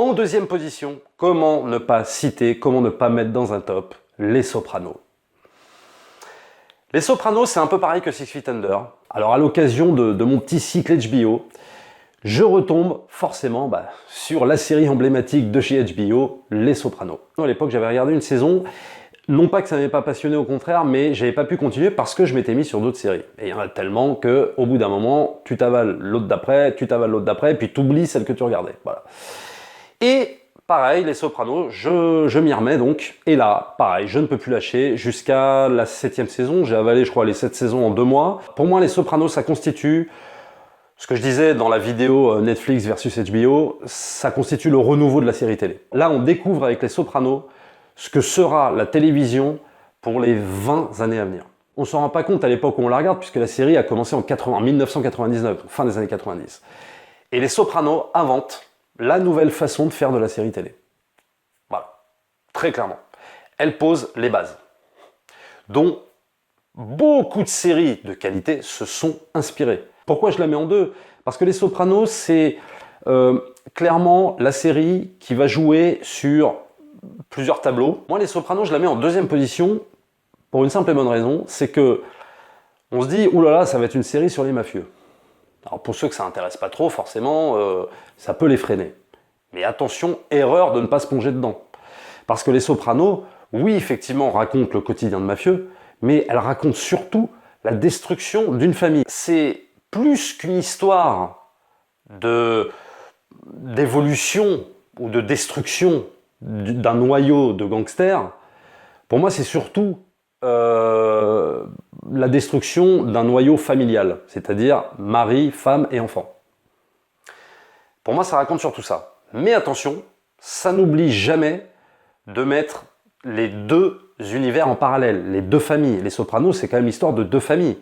En deuxième position, comment ne pas citer, comment ne pas mettre dans un top Les Sopranos. Les Sopranos, c'est un peu pareil que Six Feet Under. Alors à l'occasion de mon petit cycle HBO, je retombe forcément sur la série emblématique de chez HBO, Les Sopranos. À l'époque, j'avais regardé une saison, non pas que ça m'avait pas passionné, au contraire, mais j'avais pas pu continuer parce que je m'étais mis sur d'autres séries. Et il y en a tellement que, au bout d'un moment, tu t'avales l'autre d'après, puis tu oublies celle que tu regardais. Voilà. Et pareil, Les Sopranos, je m'y remets donc. Et là, pareil, je ne peux plus lâcher. Jusqu'à la 7e saison, j'ai avalé, je crois, les 7 saisons en 2 mois. Pour moi, Les Sopranos, ça constitue, ce que je disais dans la vidéo Netflix versus HBO, ça constitue le renouveau de la série télé. Là, on découvre avec Les Sopranos ce que sera la télévision pour les 20 années à venir. On ne s'en rend pas compte à l'époque où on la regarde, puisque la série a commencé en 1999, fin des années 90. Et Les Sopranos inventent la nouvelle façon de faire de la série télé. Voilà, très clairement. Elle pose les bases, dont beaucoup de séries de qualité se sont inspirées. Pourquoi je la mets en 2 ? Parce que Les Sopranos, c'est clairement la série qui va jouer sur plusieurs tableaux. Moi, Les Sopranos, je la mets en 2e position pour une simple et bonne raison, c'est que on se dit, oulala, ça va être une série sur les mafieux. Alors pour ceux que ça n'intéresse pas trop, forcément, ça peut les freiner. Mais attention, erreur de ne pas se plonger dedans. Parce que Les Sopranos, oui, effectivement, racontent le quotidien de mafieux, mais elle raconte surtout la destruction d'une famille. C'est plus qu'une histoire d'évolution ou de destruction d'un noyau de gangsters. Pour moi, c'est surtout la destruction d'un noyau familial, c'est-à-dire mari, femme et enfant. Pour moi, ça raconte surtout ça. Mais attention, ça n'oublie jamais de mettre les deux univers en parallèle, les deux familles. Les Sopranos, c'est quand même l'histoire de 2 familles.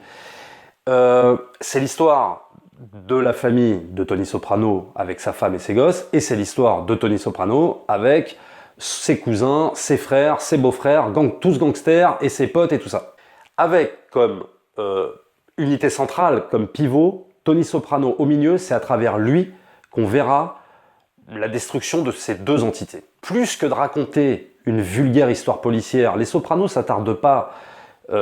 C'est l'histoire de la famille de Tony Soprano avec sa femme et ses gosses, et c'est l'histoire de Tony Soprano avec ses cousins, ses frères, ses beaux-frères, tous gangsters, et ses potes et tout ça. Avec comme unité centrale, comme pivot, Tony Soprano au milieu, c'est à travers lui qu'on verra la destruction de ces 2 entités. Plus que de raconter une vulgaire histoire policière, Les Sopranos ne s'attardent pas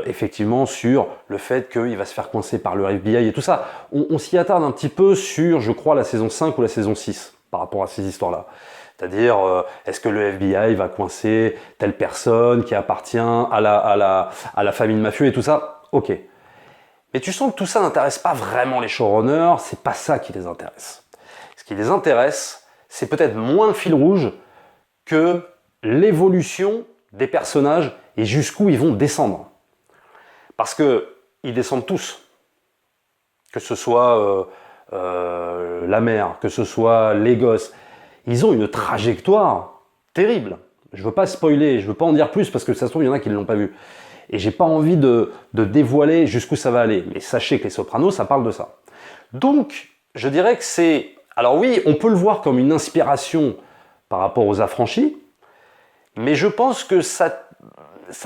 effectivement sur le fait qu'il va se faire coincer par le FBI et tout ça. On s'y attarde un petit peu sur, je crois, la saison 5 ou la saison 6 par rapport à ces histoires-là. C'est-à-dire, est-ce que le FBI va coincer telle personne qui appartient à la famille de mafieux et tout ça? Ok. Mais tu sens que tout ça n'intéresse pas vraiment les showrunners, c'est pas ça qui les intéresse. Ce qui les intéresse, c'est peut-être moins le fil rouge que l'évolution des personnages et jusqu'où ils vont descendre. Parce que ils descendent tous. Que ce soit la mère, que ce soit les gosses. Ils ont une trajectoire terrible. Je veux pas spoiler, je veux pas en dire plus parce que ça se trouve, il y en a qui ne l'ont pas vu. Et j'ai pas envie de dévoiler jusqu'où ça va aller. Mais sachez que Les Sopranos, ça parle de ça. Donc, je dirais que c'est... Alors oui, on peut le voir comme une inspiration par rapport aux Affranchis, mais je pense que ça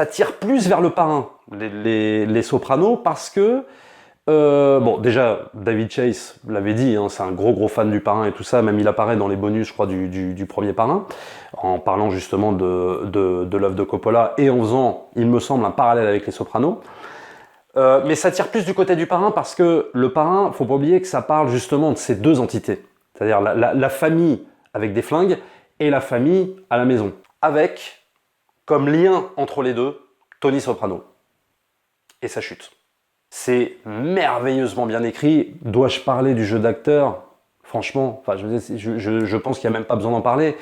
tire plus vers le parrain, les Sopranos, parce que bon, déjà, David Chase l'avait dit, hein, c'est un gros fan du parrain et tout ça, même il apparaît dans les bonus, je crois, du premier parrain, en parlant justement de l'œuvre de Coppola et en faisant, il me semble, un parallèle avec Les Sopranos. Mais ça tire plus du côté du parrain parce que le parrain, faut pas oublier que ça parle justement de ces 2 entités, c'est-à-dire la famille avec des flingues et la famille à la maison, avec comme lien entre les deux Tony Soprano et sa chute. C'est merveilleusement bien écrit. Dois-je parler du jeu d'acteur ? Franchement, je pense qu'il n'y a même pas besoin d'en parler.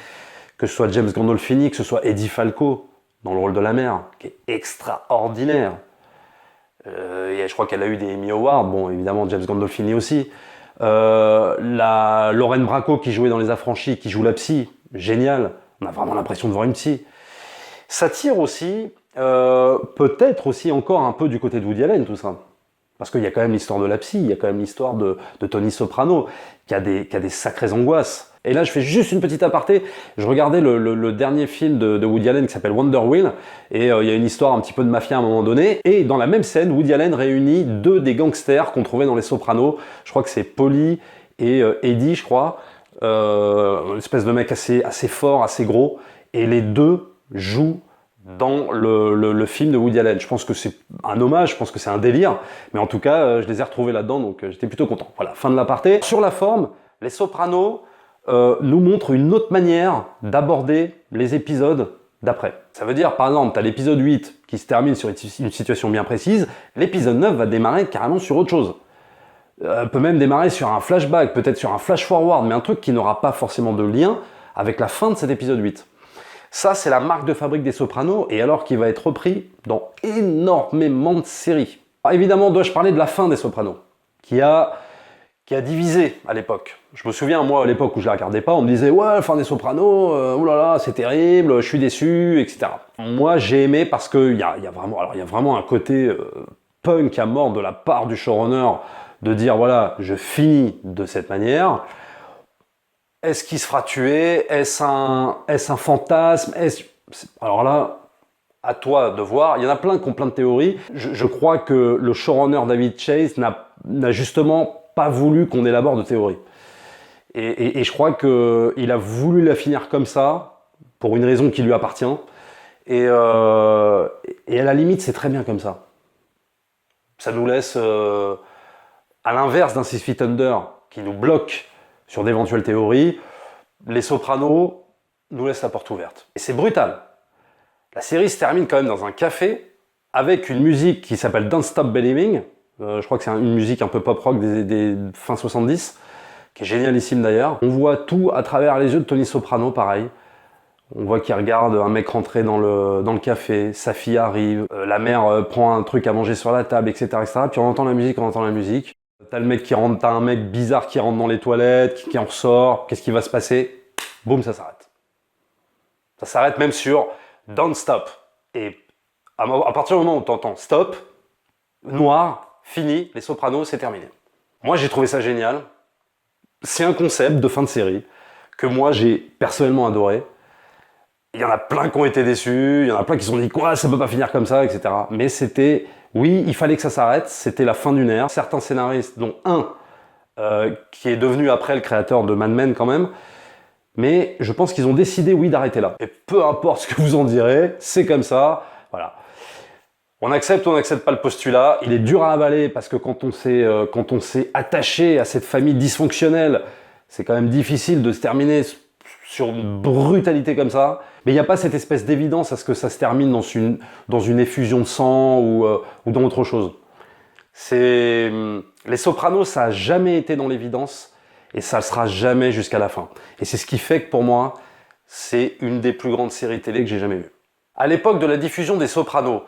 Que ce soit James Gandolfini, que ce soit Eddie Falco dans le rôle de la mère, qui est extraordinaire. Je crois qu'elle a eu des Emmy Awards. Bon, évidemment, James Gandolfini aussi. Lorraine Bracco qui jouait dans Les Affranchis, qui joue la psy, génial. On a vraiment l'impression de voir une psy. Ça tire aussi, peut-être aussi encore un peu du côté de Woody Allen, tout ça. Parce qu'il y a quand même l'histoire de la psy, il y a quand même l'histoire de Tony Soprano, qui a des sacrées angoisses. Et là, je fais juste une petite aparté. Je regardais le dernier film de Woody Allen qui s'appelle Wonder Wheel, et il y a une histoire un petit peu de mafia à un moment donné. Et dans la même scène, Woody Allen réunit 2 des gangsters qu'on trouvait dans Les Sopranos. Je crois que c'est Paulie et Eddie, je crois. une espèce de mec assez fort, assez gros, et les deux jouent dans le film de Woody Allen. Je pense que c'est un hommage, je pense que c'est un délire, mais en tout cas, je les ai retrouvés là-dedans, donc j'étais plutôt content. Voilà, fin de l'aparté. Sur la forme, Les Sopranos nous montrent une autre manière d'aborder les épisodes d'après. Ça veut dire, par exemple, tu as l'épisode 8 qui se termine sur une situation bien précise, l'épisode 9 va démarrer carrément sur autre chose. Peut même démarrer sur un flashback, peut-être sur un flash-forward, mais un truc qui n'aura pas forcément de lien avec la fin de cet épisode 8. Ça, c'est la marque de fabrique des Sopranos, et alors qu'il va être repris dans énormément de séries. Alors, évidemment, dois-je parler de la fin des Sopranos, qui a divisé à l'époque. Je me souviens, moi, à l'époque où je la regardais pas, on me disait « Ouais, fin des Sopranos, oulala, c'est terrible, je suis déçu, etc. » Moi, j'ai aimé parce qu'il y a vraiment un côté punk à mort de la part du showrunner de dire « Voilà, je finis de cette manière. » Est-ce qu'il se fera tuer? Est-ce un fantasme? Alors là, à toi de voir. Il y en a plein qui ont plein de théories. Je crois que le showrunner David Chase n'a justement pas voulu qu'on élabore de théories. Et je crois qu'il a voulu la finir comme ça, pour une raison qui lui appartient. Et à la limite, c'est très bien comme ça. Ça nous laisse, à l'inverse d'un Six Feet Under, qui nous bloque sur d'éventuelles théories, les Sopranos nous laissent la porte ouverte. Et c'est brutal. La série se termine quand même dans un café avec une musique qui s'appelle Don't Stop Believing. Je crois que c'est une musique un peu pop-rock des fin 70, qui est génialissime d'ailleurs. On voit tout à travers les yeux de Tony Soprano, pareil. On voit qu'il regarde un mec rentrer dans le café, sa fille arrive, la mère prend un truc à manger sur la table, etc., etc. Puis on entend la musique. T'as le mec qui rentre, t'as un mec bizarre qui rentre dans les toilettes, qui en ressort. Qu'est-ce qui va se passer? Boum, ça s'arrête. Ça s'arrête même sur Don't Stop. Et à partir du moment où t'entends Stop, noir, fini, les Sopranos, c'est terminé. Moi, j'ai trouvé ça génial. C'est un concept de fin de série que moi, j'ai personnellement adoré. Il y en a plein qui ont été déçus, il y en a plein qui se sont dit quoi, ça peut pas finir comme ça, etc. Mais c'était, oui, il fallait que ça s'arrête, c'était la fin d'une ère. Certains scénaristes, dont un qui est devenu après le créateur de Mad Men quand même, mais je pense qu'ils ont décidé, oui, d'arrêter là. Et peu importe ce que vous en direz, c'est comme ça, voilà. On accepte ou on n'accepte pas le postulat, il est dur à avaler parce que quand on s'est attaché à cette famille dysfonctionnelle, c'est quand même difficile de se terminer sur une brutalité comme ça, mais il n'y a pas cette espèce d'évidence à ce que ça se termine dans une effusion de sang ou dans autre chose. Les Sopranos, ça n'a jamais été dans l'évidence et ça ne sera jamais jusqu'à la fin. Et c'est ce qui fait que pour moi, c'est une des plus grandes séries télé que j'ai jamais vues. À l'époque de la diffusion des Sopranos,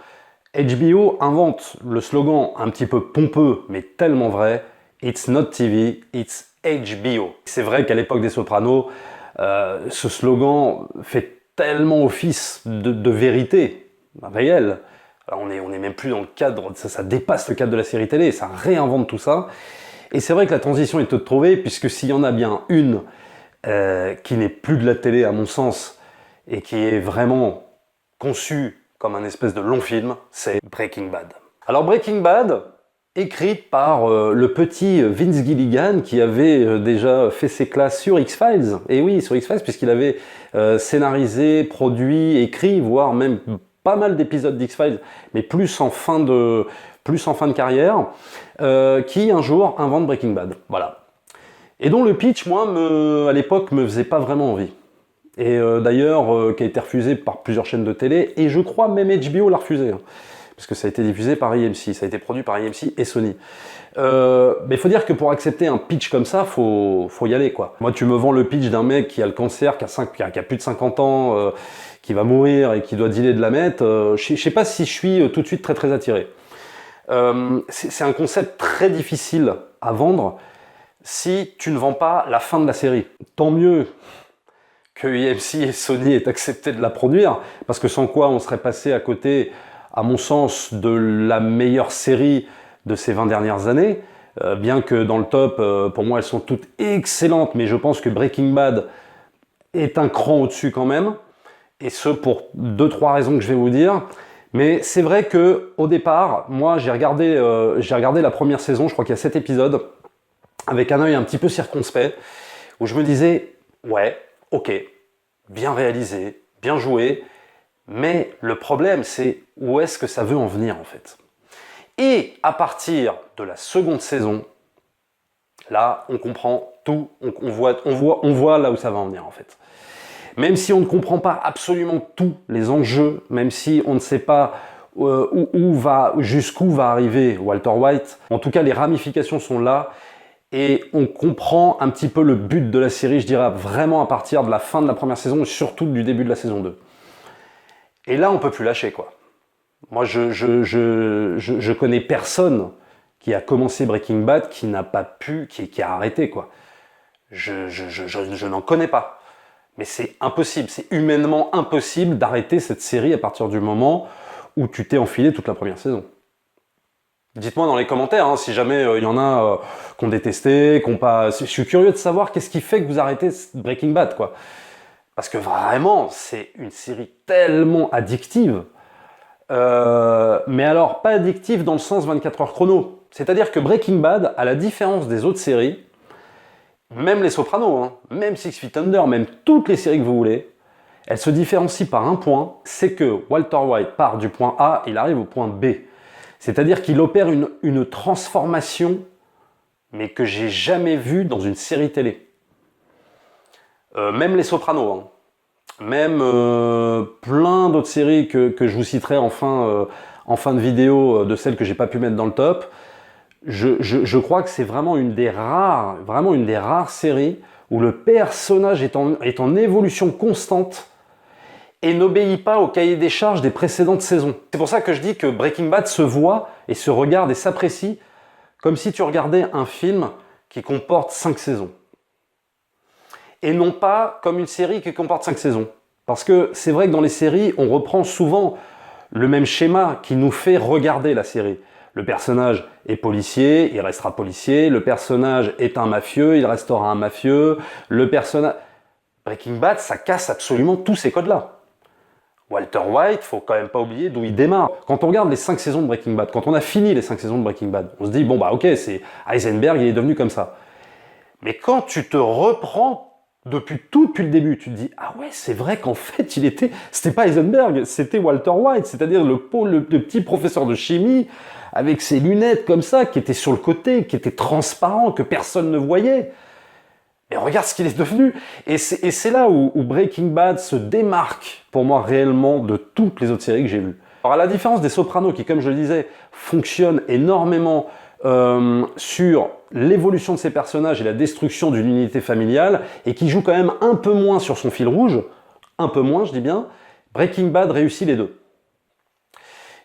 HBO invente le slogan un petit peu pompeux, mais tellement vrai, « It's not TV, it's HBO ». C'est vrai qu'à l'époque des Sopranos, ce slogan fait tellement office de vérité réelle. Alors on est même plus dans le cadre, ça dépasse le cadre de la série télé, ça réinvente tout ça. Et c'est vrai que la transition est toute trouvée, puisque s'il y en a bien une qui n'est plus de la télé à mon sens, et qui est vraiment conçue comme un espèce de long film, c'est Breaking Bad. Alors Breaking Bad, écrite par le petit Vince Gilligan qui avait déjà fait ses classes sur X-Files. Et oui, sur X-Files, puisqu'il avait scénarisé, produit, écrit, voire même pas mal d'épisodes d'X-Files, mais plus en fin de carrière, qui un jour invente Breaking Bad. Voilà. Et dont le pitch, moi, à l'époque, me faisait pas vraiment envie. Et d'ailleurs, qui a été refusé par plusieurs chaînes de télé, et je crois même HBO l'a refusé. Parce que ça a été diffusé par EMC, ça a été produit par EMC et Sony. Mais il faut dire que pour accepter un pitch comme ça, faut y aller, quoi. Moi, tu me vends le pitch d'un mec qui a le cancer, qui a plus de 50 ans, qui va mourir et qui doit dealer de la meth, je sais pas si je suis tout de suite très très attiré. C'est un concept très difficile à vendre si tu ne vends pas la fin de la série. Tant mieux que EMC et Sony aient accepté de la produire, parce que sans quoi on serait passé à côté, à mon sens, de la meilleure série de ces 20 dernières années, bien que dans le top, pour moi, elles sont toutes excellentes, mais je pense que Breaking Bad est un cran au-dessus quand même, et ce pour 2-3 raisons que je vais vous dire. Mais c'est vrai que au départ, moi, j'ai regardé la première saison, je crois qu'il y a 7 épisodes, avec un œil un petit peu circonspect, où je me disais, ouais, ok, bien réalisé, bien joué, mais le problème, c'est où est-ce que ça veut en venir, en fait. Et à partir de la seconde saison, là, on comprend tout, on voit là où ça va en venir, en fait. Même si on ne comprend pas absolument tous les enjeux, même si on ne sait pas jusqu'où va arriver Walter White, en tout cas, les ramifications sont là, et on comprend un petit peu le but de la série, je dirais, vraiment à partir de la fin de la première saison, et surtout du début de la saison 2. Et là, on peut plus lâcher, quoi. Moi, je connais personne qui a commencé Breaking Bad qui n'a pas pu, qui a arrêté, quoi. Je n'en connais pas. Mais c'est impossible, c'est humainement impossible d'arrêter cette série à partir du moment où tu t'es enfilé toute la première saison. Dites-moi dans les commentaires, hein, si jamais il y en a qui ont détesté, qui n'ont pas... Je suis curieux de savoir qu'est-ce qui fait que vous arrêtez Breaking Bad, quoi. Parce que vraiment, c'est une série tellement addictive. Mais alors, pas addictive dans le sens 24 heures chrono. C'est-à-dire que Breaking Bad, à la différence des autres séries, même les Sopranos, hein, même Six Feet Under, même toutes les séries que vous voulez, elles se différencient par un point, c'est que Walter White part du point A, il arrive au point B. C'est-à-dire qu'il opère une transformation, mais que j'ai jamais vue dans une série télé. Même les Sopranos, hein. Même plein d'autres séries que je vous citerai en fin de vidéo, de celles que j'ai pas pu mettre dans le top. Je crois que c'est vraiment une des rares séries où le personnage est en évolution constante et n'obéit pas au cahier des charges des précédentes saisons. C'est pour ça que je dis que Breaking Bad se voit et se regarde et s'apprécie comme si tu regardais un film qui comporte 5 saisons. Et non pas comme une série qui comporte 5 saisons. Parce que c'est vrai que dans les séries, on reprend souvent le même schéma qui nous fait regarder la série. Le personnage est policier, il restera policier. Le personnage est un mafieux, il restera un mafieux. Breaking Bad, ça casse absolument tous ces codes-là. Walter White, faut quand même pas oublier d'où il démarre. Quand on regarde les 5 saisons de Breaking Bad, quand on a fini les 5 saisons de Breaking Bad, on se dit, bon bah ok, c'est Heisenberg, il est devenu comme ça. Mais quand tu te reprends depuis le début, tu te dis, ah ouais, c'est vrai qu'en fait, c'était pas Heisenberg, c'était Walter White, c'est-à-dire le petit professeur de chimie, avec ses lunettes comme ça, qui était sur le côté, qui était transparent, que personne ne voyait. Et regarde ce qu'il est devenu. Et c'est là où Breaking Bad se démarque, pour moi, réellement, de toutes les autres séries que j'ai vues. Alors, à la différence des Sopranos, qui, comme je le disais, fonctionnent énormément sur l'évolution de ses personnages et la destruction d'une unité familiale, et qui joue quand même un peu moins sur son fil rouge, un peu moins, je dis bien, Breaking Bad réussit les deux.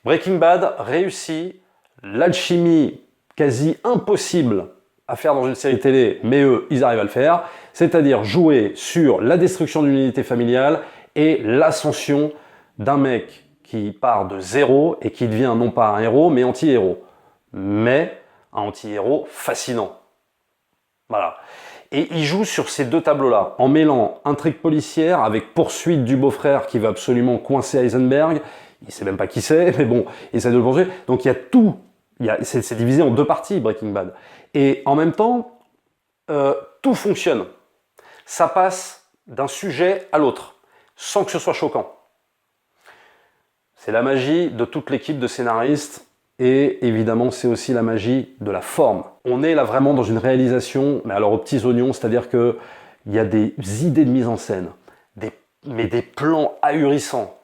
Breaking Bad réussit l'alchimie quasi impossible à faire dans une série télé, mais eux, ils arrivent à le faire, c'est-à-dire jouer sur la destruction d'une unité familiale et l'ascension d'un mec qui part de zéro et qui devient non pas un héros, mais anti-héros. Mais un anti-héros fascinant. Voilà. Et il joue sur ces deux tableaux-là, en mêlant intrigue policière avec poursuite du beau-frère qui va absolument coincer Heisenberg. Il sait même pas qui c'est, mais bon, il essaie de le poursuivre. Donc il y a tout. C'est divisé en deux parties, Breaking Bad. Et en même temps, tout fonctionne. Ça passe d'un sujet à l'autre, sans que ce soit choquant. C'est la magie de toute l'équipe de scénaristes, et évidemment, c'est aussi la magie de la forme. On est là vraiment dans une réalisation, mais alors aux petits oignons, c'est-à-dire qu'il y a des idées de mise en scène, mais des plans ahurissants,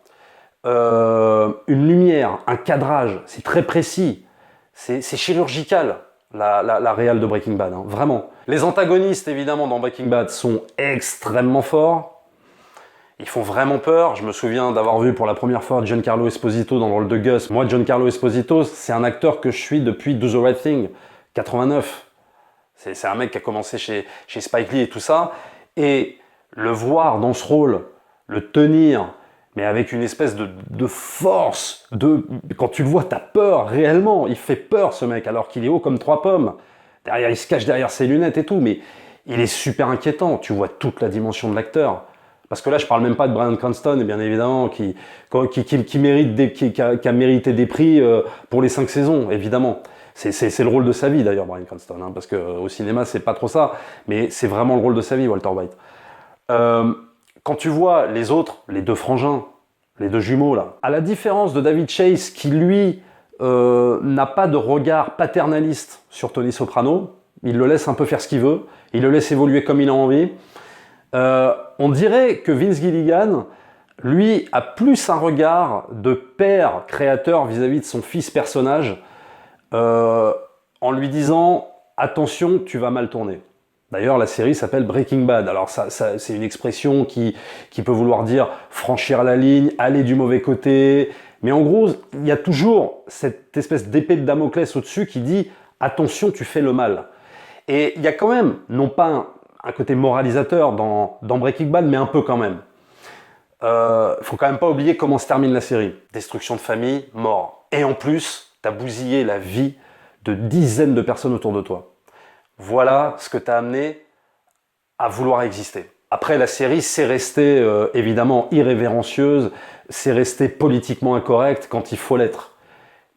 une lumière, un cadrage, c'est très précis. C'est chirurgical, la réal de Breaking Bad, hein, vraiment. Les antagonistes, évidemment, dans Breaking Bad sont extrêmement forts. Ils font vraiment peur. Je me souviens d'avoir vu pour la première fois Giancarlo Esposito dans le rôle de Gus. Moi, Giancarlo Esposito, c'est un acteur que je suis depuis Do the Right Thing, 89. C'est un mec qui a commencé chez Spike Lee et tout ça. Et le voir dans ce rôle, le tenir, mais avec une espèce de force, quand tu le vois, t'as peur réellement. Il fait peur ce mec, alors qu'il est haut comme 3 pommes. Derrière, il se cache derrière ses lunettes et tout, mais il est super inquiétant. Tu vois toute la dimension de l'acteur. Parce que là, je parle même pas de Bryan Cranston, et bien évidemment, qui a mérité des prix pour les 5 saisons, évidemment. C'est le rôle de sa vie d'ailleurs, Bryan Cranston, hein, parce qu'au cinéma c'est pas trop ça, mais c'est vraiment le rôle de sa vie, Walter White. Quand tu vois les autres, les deux frangins, les deux jumeaux là, à la différence de David Chase qui lui n'a pas de regard paternaliste sur Tony Soprano, il le laisse un peu faire ce qu'il veut, il le laisse évoluer comme il a envie. On dirait que Vince Gilligan, lui, a plus un regard de père créateur vis-à-vis de son fils personnage, en lui disant « attention, tu vas mal tourner ». D'ailleurs, la série s'appelle Breaking Bad. Alors, c'est une expression qui peut vouloir dire franchir la ligne, aller du mauvais côté. Mais en gros, il y a toujours cette espèce d'épée de Damoclès au-dessus qui dit « attention, tu fais le mal ». Et il y a quand même, non pas un côté moralisateur dans Breaking Bad, mais un peu quand même. Faut quand même pas oublier comment se termine la série. Destruction de famille, mort. Et en plus, t'as bousillé la vie de dizaines de personnes autour de toi. Voilà ce que t'as amené à vouloir exister. Après, la série, c'est resté évidemment irrévérencieuse, c'est resté politiquement incorrect quand il faut l'être.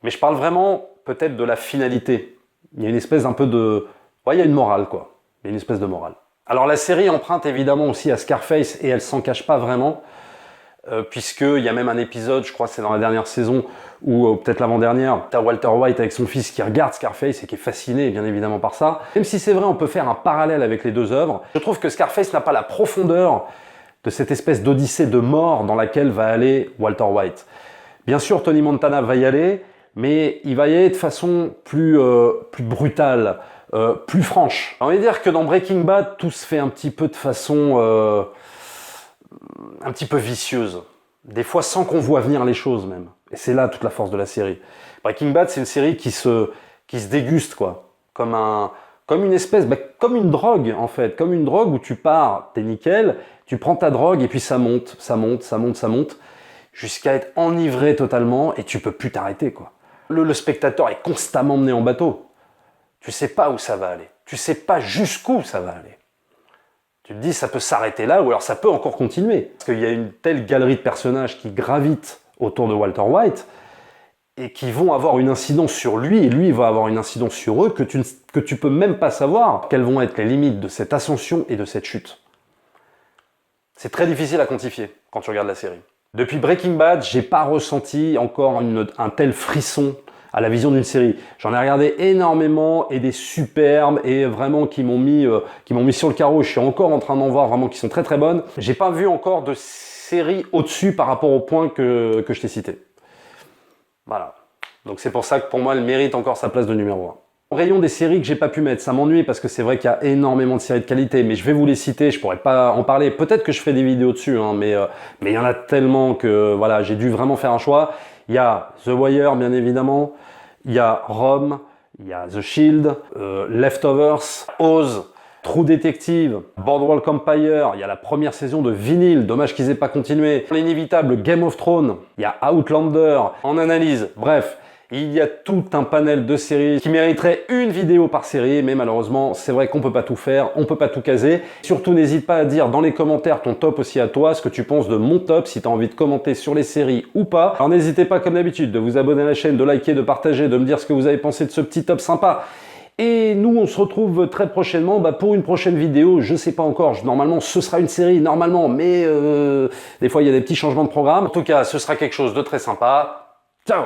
Mais je parle vraiment peut-être de la finalité. Il y a une espèce un peu de... Ouais, il y a une morale, quoi. Il y a une espèce de morale. Alors la série emprunte évidemment aussi à Scarface et elle s'en cache pas vraiment, puisqu'il y a même un épisode, je crois que c'est dans la dernière saison, ou peut-être l'avant-dernière, t'as Walter White avec son fils qui regarde Scarface et qui est fasciné bien évidemment par ça. Même si c'est vrai, on peut faire un parallèle avec les deux œuvres, je trouve que Scarface n'a pas la profondeur de cette espèce d'odyssée de mort dans laquelle va aller Walter White. Bien sûr, Tony Montana va y aller, mais il va y aller de façon plus brutale, plus franche. On va dire que dans Breaking Bad, tout se fait un petit peu de façon un petit peu vicieuse. Des fois sans qu'on voit venir les choses même. Et c'est là toute la force de la série. Breaking Bad, c'est une série qui se déguste, quoi. Comme une espèce, comme une drogue en fait. Comme une drogue où tu pars, t'es nickel, tu prends ta drogue et puis ça monte, ça monte, ça monte, ça monte, jusqu'à être enivré totalement et tu peux plus t'arrêter, quoi. Le spectateur est constamment mené en bateau. Tu sais pas où ça va aller. Tu sais pas jusqu'où ça va aller. Tu te dis, ça peut s'arrêter là, ou alors ça peut encore continuer. Parce qu'il y a une telle galerie de personnages qui gravitent autour de Walter White, et qui vont avoir une incidence sur lui, et lui va avoir une incidence sur eux, que tu peux même pas savoir quelles vont être les limites de cette ascension et de cette chute. C'est très difficile à quantifier quand tu regardes la série. Depuis Breaking Bad, j'ai pas ressenti encore un tel frisson à la vision d'une série. J'en ai regardé énormément et des superbes et vraiment qui m'ont mis sur le carreau. Je suis encore en train d'en voir vraiment qui sont très très bonnes. J'ai pas vu encore de série au-dessus par rapport au point que je t'ai cité. Voilà. Donc c'est pour ça que pour moi, elle mérite encore sa place de numéro 1. Au rayon des séries que j'ai pas pu mettre, ça m'ennuie parce que c'est vrai qu'il y a énormément de séries de qualité, mais je vais vous les citer, je pourrais pas en parler. Peut-être que je ferai des vidéos dessus, hein, mais il y en a tellement que voilà, j'ai dû vraiment faire un choix. Il y a The Wire, bien évidemment. Il y a Rome, il y a The Shield, Leftovers, Oz, True Detective, Boardwalk Empire, il y a la première saison de Vinyl, dommage qu'ils aient pas continué. L'inévitable Game of Thrones, il y a Outlander, en analyse, bref. Il y a tout un panel de séries qui mériterait une vidéo par série, mais malheureusement, c'est vrai qu'on peut pas tout faire, on peut pas tout caser. Surtout, n'hésite pas à dire dans les commentaires ton top aussi à toi, ce que tu penses de mon top, si tu as envie de commenter sur les séries ou pas. Alors n'hésitez pas, comme d'habitude, de vous abonner à la chaîne, de liker, de partager, de me dire ce que vous avez pensé de ce petit top sympa. Et nous, on se retrouve très prochainement pour une prochaine vidéo. Je sais pas encore, normalement, ce sera une série, normalement, mais des fois, il y a des petits changements de programme. En tout cas, ce sera quelque chose de très sympa. Ciao!